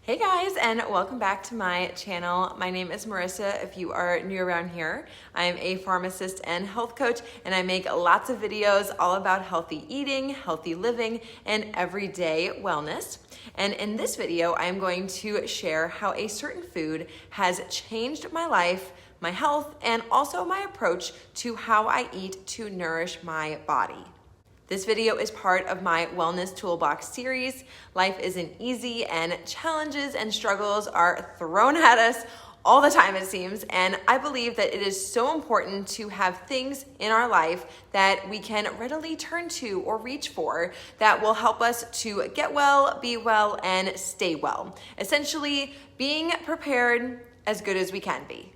Hey guys, and welcome back to my channel. My name is Marissa. If you are new around here, I'm a pharmacist and health coach, and I make lots of videos all about healthy eating, healthy living, and everyday wellness. And in this video, I'm going to share how a certain food has changed my life, my health, and also my approach to how I eat to nourish my body. This video is part of my Wellness Toolbox series. Life isn't easy, and challenges and struggles are thrown at us all the time, it seems. And I believe that it is so important to have things in our life that we can readily turn to or reach for that will help us to get well, be well, and stay well. Essentially, being prepared as good as we can be.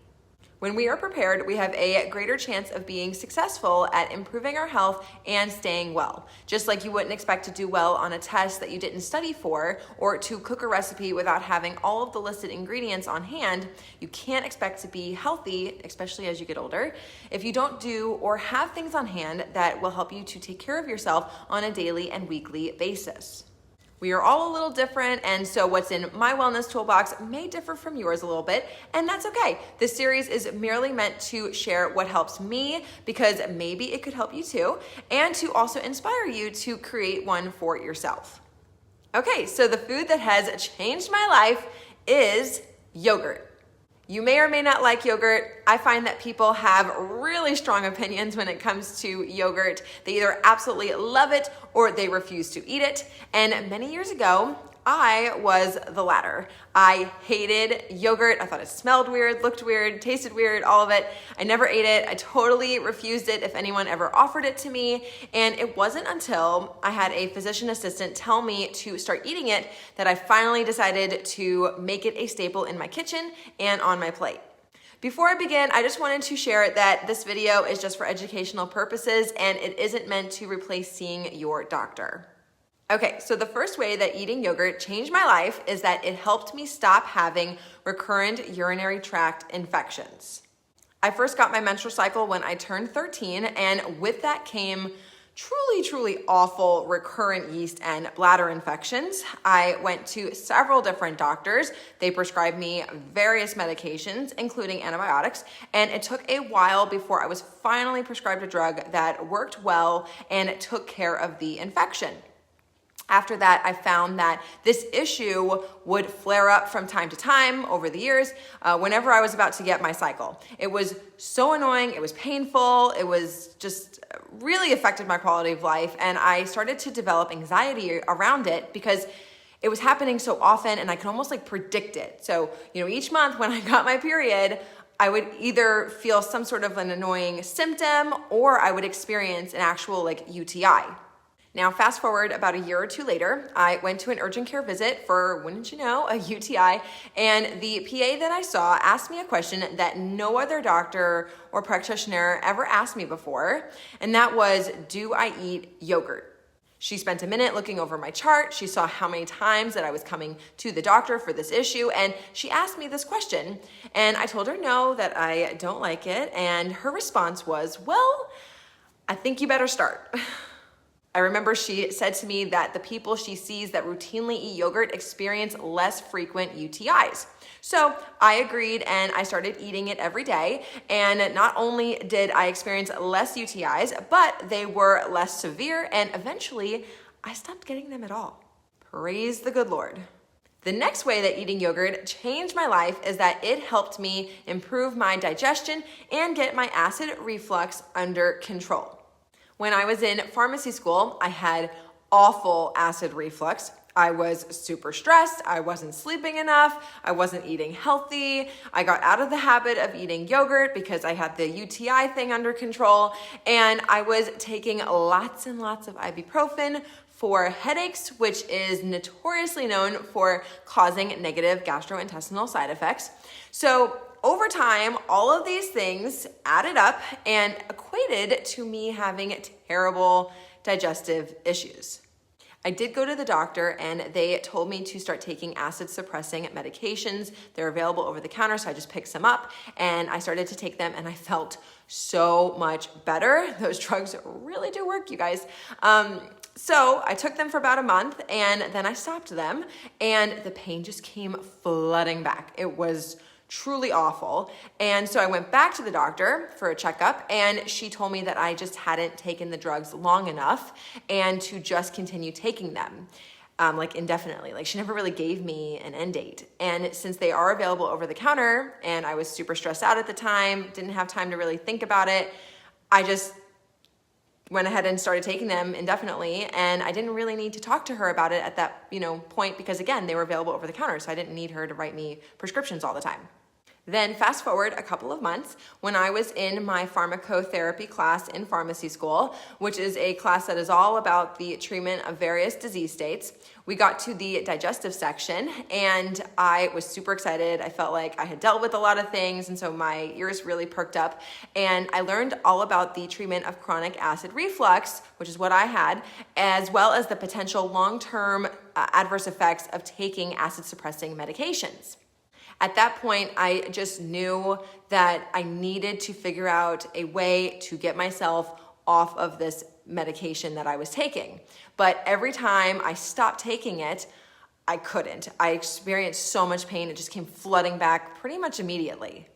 When we are prepared, we have a greater chance of being successful at improving our health and staying well. Just like you wouldn't expect to do well on a test that you didn't study for, or to cook a recipe without having all of the listed ingredients on hand, you can't expect to be healthy, especially as you get older, if you don't do or have things on hand that will help you to take care of yourself on a daily and weekly basis. We are all a little different, and so what's in my wellness toolbox may differ from yours a little bit, and that's okay. This series is merely meant to share what helps me, because maybe it could help you too, and to also inspire you to create one for yourself. Okay, so the food that has changed my life is yogurt. You may or may not like yogurt. I find that people have really strong opinions when it comes to yogurt. They either absolutely love it or they refuse to eat it. And many years ago, I was the latter. I hated yogurt. I thought it smelled weird, looked weird, tasted weird, all of it. I never ate it. I totally refused it if anyone ever offered it to me. And it wasn't until I had a physician assistant tell me to start eating it that I finally decided to make it a staple in my kitchen and on my plate. Before I begin, I just wanted to share that this video is just for educational purposes and it isn't meant to replace seeing your doctor. Okay, so the first way that eating yogurt changed my life is that it helped me stop having recurrent urinary tract infections. I first got my menstrual cycle when I turned 13, and with that came truly awful recurrent yeast and bladder infections. I went to several different doctors. They prescribed me various medications, including antibiotics, and it took a while before I was finally prescribed a drug that worked well and took care of the infection. After that, I found that this issue would flare up from time to time over the years whenever I was about to get my cycle. It was so annoying, it was painful, it was just really affected my quality of life, and I started to develop anxiety around it because it was happening so often and I could almost predict it. So, each month when I got my period, I would either feel some sort of an annoying symptom or I would experience an actual UTI. Now, fast forward about a year or two later, I went to an urgent care visit for, wouldn't you know, a UTI, and the PA that I saw asked me a question that no other doctor or practitioner ever asked me before, and that was, do I eat yogurt? She spent a minute looking over my chart. She saw how many times that I was coming to the doctor for this issue, and she asked me this question, and I told her no, that I don't like it, and her response was, well, I think you better start. I remember she said to me that the people she sees that routinely eat yogurt experience less frequent UTIs. So I agreed and I started eating it every day. And not only did I experience less UTIs, but they were less severe, and eventually I stopped getting them at all. Praise the good Lord. The next way that eating yogurt changed my life is that it helped me improve my digestion and get my acid reflux under control. When I was in pharmacy school, I had awful acid reflux. I was super stressed. I wasn't sleeping enough. I wasn't eating healthy. I got out of the habit of eating yogurt because I had the UTI thing under control. And I was taking lots and lots of ibuprofen for headaches, which is notoriously known for causing negative gastrointestinal side effects. So over time, all of these things added up and equated to me having terrible digestive issues. I did go to the doctor and they told me to start taking acid suppressing medications. They're available over the counter, so I just picked some up and I started to take them and I felt so much better. Those drugs really do work, you guys. So I took them for about a month and then I stopped them and the pain just came flooding back. It was truly awful. And so I went back to the doctor for a checkup and she told me that I just hadn't taken the drugs long enough and to just continue taking them. Like indefinitely. Like she never really gave me an end date. And since they are available over the counter and I was super stressed out at the time, didn't have time to really think about it, I just went ahead and started taking them indefinitely. And I didn't really need to talk to her about it at that, point because again, they were available over the counter. So I didn't need her to write me prescriptions all the time. Then fast forward a couple of months when I was in my Pharmacotherapy class in pharmacy school, which is a class that is all about the treatment of various disease states. We got to the digestive section and I was super excited. I felt like I had dealt with a lot of things and so my ears really perked up and I learned all about the treatment of chronic acid reflux, which is what I had, as well as the potential long-term adverse effects of taking acid suppressing medications. At that point, I just knew that I needed to figure out a way to get myself off of this medication that I was taking. But every time I stopped taking it, I couldn't. I experienced so much pain, it just came flooding back pretty much immediately.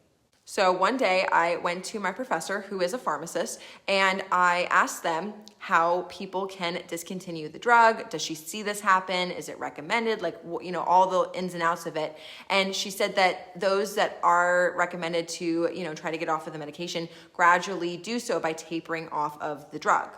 So one day I went to my professor, who is a pharmacist, and I asked them how people can discontinue the drug. Does she see this happen? Is it recommended? Like, all the ins and outs of it. And she said that those that are recommended to, try to get off of the medication gradually do so by tapering off of the drug.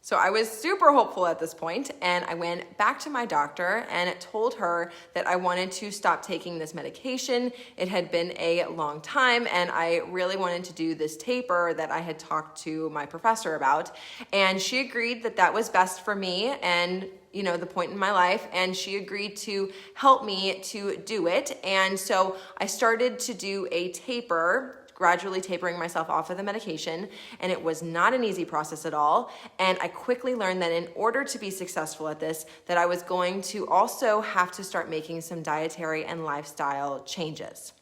So I was super hopeful at this point, and I went back to my doctor and told her that I wanted to stop taking this medication. It had been a long time, and I really wanted to do this taper that I had talked to my professor about. And she agreed that that was best for me and the point in my life, and she agreed to help me to do it. And so I started to do a taper, gradually tapering myself off of the medication, and it was not an easy process at all. And I quickly learned that in order to be successful at this, that I was going to also have to start making some dietary and lifestyle changes.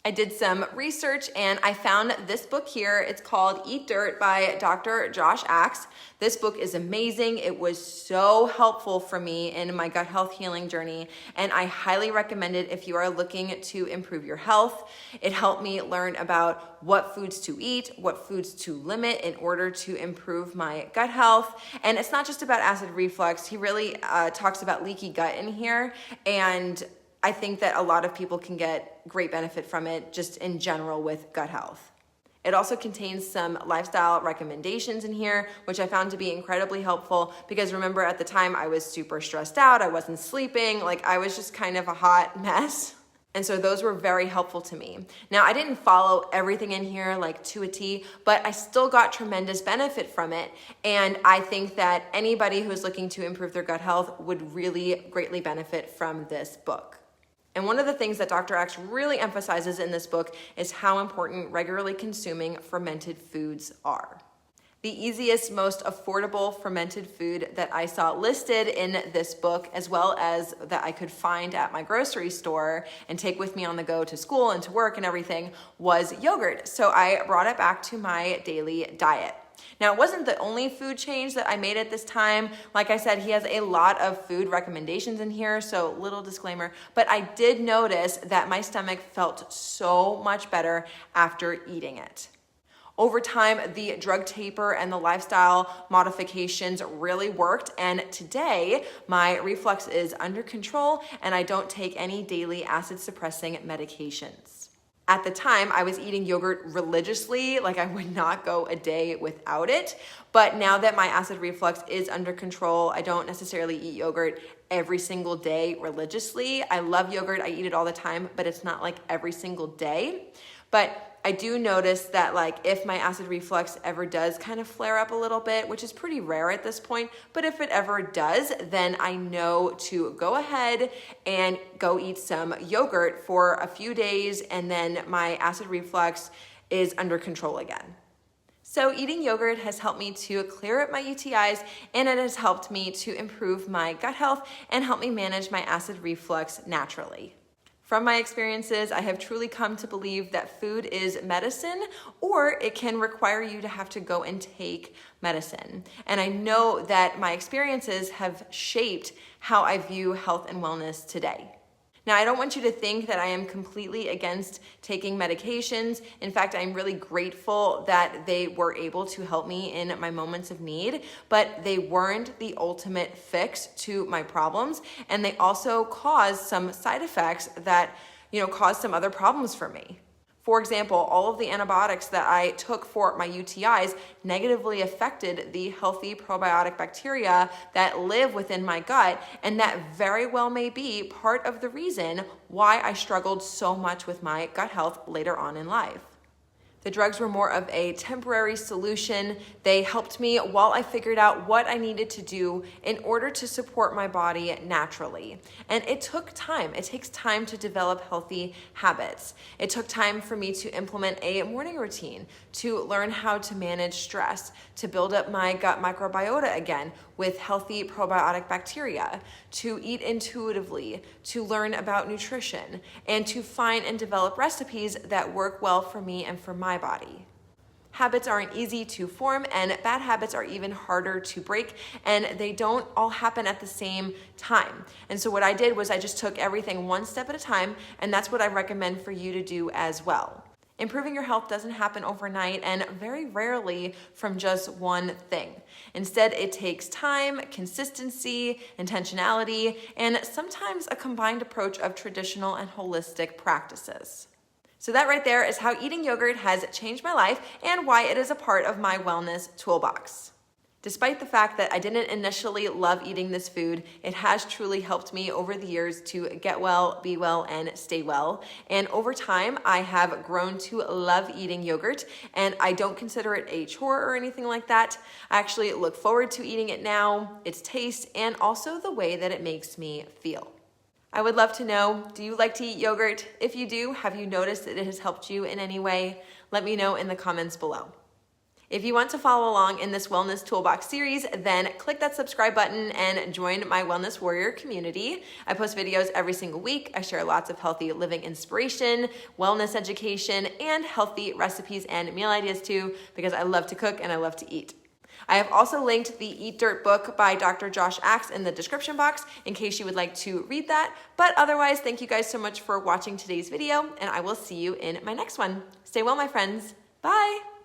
I did some research and I found this book here. It's called Eat Dirt by Dr. Josh Axe. This book is amazing. It was so helpful for me in my gut health healing journey, and I highly recommend it if you are looking to improve your health. It helped me learn about what foods to eat, what foods to limit in order to improve my gut health. And it's not just about acid reflux. He really talks about leaky gut in here, and I think that a lot of people can get great benefit from it just in general with gut health. It also contains some lifestyle recommendations in here, which I found to be incredibly helpful because remember at the time I was super stressed out, I wasn't sleeping, I was just kind of a hot mess. And so those were very helpful to me. Now, I didn't follow everything in here to a T, but I still got tremendous benefit from it. And I think that anybody who is looking to improve their gut health would really greatly benefit from this book. And one of the things that Dr. Axe really emphasizes in this book is how important regularly consuming fermented foods are. The easiest, most affordable fermented food that I saw listed in this book, as well as that I could find at my grocery store and take with me on the go to school and to work and everything, was yogurt. So I brought it back to my daily diet. Now, it wasn't the only food change that I made at this time. Like I said, he has a lot of food recommendations in here, so little disclaimer. But I did notice that my stomach felt so much better after eating it. Over time, the drug taper and the lifestyle modifications really worked, and today my reflux is under control and I don't take any daily acid-suppressing medications. At the time, I was eating yogurt religiously, I would not go a day without it. But now that my acid reflux is under control, I don't necessarily eat yogurt every single day religiously. I love yogurt, I eat it all the time, but it's not every single day. But I do notice that if my acid reflux ever does kind of flare up a little bit, which is pretty rare at this point, but if it ever does, then I know to go ahead and go eat some yogurt for a few days, and then my acid reflux is under control again. So eating yogurt has helped me to clear up my UTIs, and it has helped me to improve my gut health and help me manage my acid reflux naturally. From my experiences, I have truly come to believe that food is medicine, or it can require you to have to go and take medicine. And I know that my experiences have shaped how I view health and wellness today. Now, I don't want you to think that I am completely against taking medications. In fact, I'm really grateful that they were able to help me in my moments of need, but they weren't the ultimate fix to my problems. And they also caused some side effects that, caused some other problems for me. For example, all of the antibiotics that I took for my UTIs negatively affected the healthy probiotic bacteria that live within my gut, and that very well may be part of the reason why I struggled so much with my gut health later on in life. The drugs were more of a temporary solution. They helped me while I figured out what I needed to do in order to support my body naturally. And it took time. It takes time to develop healthy habits. It took time for me to implement a morning routine, to learn how to manage stress, to build up my gut microbiota again with healthy probiotic bacteria, to eat intuitively, to learn about nutrition, and to find and develop recipes that work well for me and for my body. Habits aren't easy to form, and bad habits are even harder to break, and they don't all happen at the same time. And so what I did was I just took everything one step at a time, and that's what I recommend for you to do as well. Improving your health doesn't happen overnight, and very rarely from just one thing. Instead, it takes time, consistency, intentionality, and sometimes a combined approach of traditional and holistic practices. So that right there is how eating yogurt has changed my life and why it is a part of my wellness toolbox. Despite the fact that I didn't initially love eating this food, it has truly helped me over the years to get well, be well, and stay well. And over time, I have grown to love eating yogurt, and I don't consider it a chore or anything like that. I actually look forward to eating it now, its taste, and also the way that it makes me feel. I would love to know, do you like to eat yogurt? If you do, have you noticed that it has helped you in any way? Let me know in the comments below. If you want to follow along in this Wellness Toolbox series, then click that subscribe button and join my Wellness Warrior community. I post videos every single week. I share lots of healthy living inspiration, wellness education, and healthy recipes and meal ideas too, because I love to cook and I love to eat. I have also linked the Eat Dirt book by Dr. Josh Axe in the description box in case you would like to read that. But otherwise, thank you guys so much for watching today's video, and I will see you in my next one. Stay well, my friends. Bye.